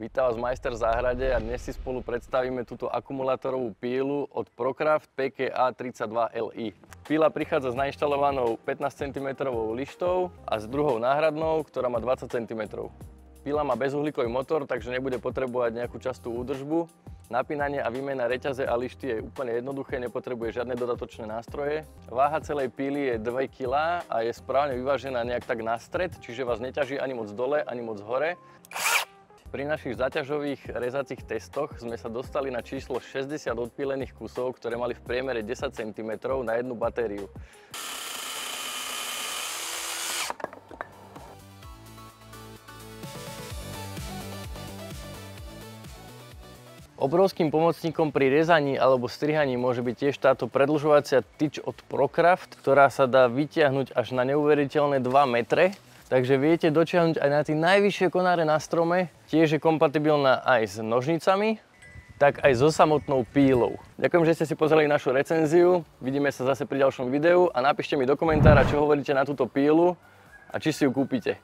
Vítam vás majster v záhrade a dnes si spolu predstavíme túto akumulátorovú pílu od Procraft PKA 32 Li. Píla prichádza s nainštalovanou 15 cm lištou a s druhou náhradnou, ktorá má 20 cm. Píla má bezuhlíkový motor, takže nebude potrebovať nejakú častú údržbu. Napínanie a výmena reťaze a lišty je úplne jednoduché, nepotrebuje žiadne dodatočné nástroje. Váha celej píly je 2 kg a je správne vyvážená nejak tak na stred, čiže vás neťaží ani moc dole, ani moc hore. Pri našich záťažových rezacích testoch sme sa dostali na číslo 60 odpílených kusov, ktoré mali v priemere 10 cm na jednu batériu. Obrovským pomocníkom pri rezaní alebo strihaní môže byť tiež táto predĺžovacia tyč od Procraft, ktorá sa dá vytiahnuť až na neuveriteľné 2 metre. Takže viete dotiahnuť aj na tie najvyššie konáre na strome. Tiež je kompatibilná aj s nožnicami, tak aj so samotnou pílou. Ďakujem, že ste si pozreli našu recenziu. Vidíme sa zase pri ďalšom videu a napíšte mi do komentára, čo hovoríte na túto pílu a či si ju kúpite.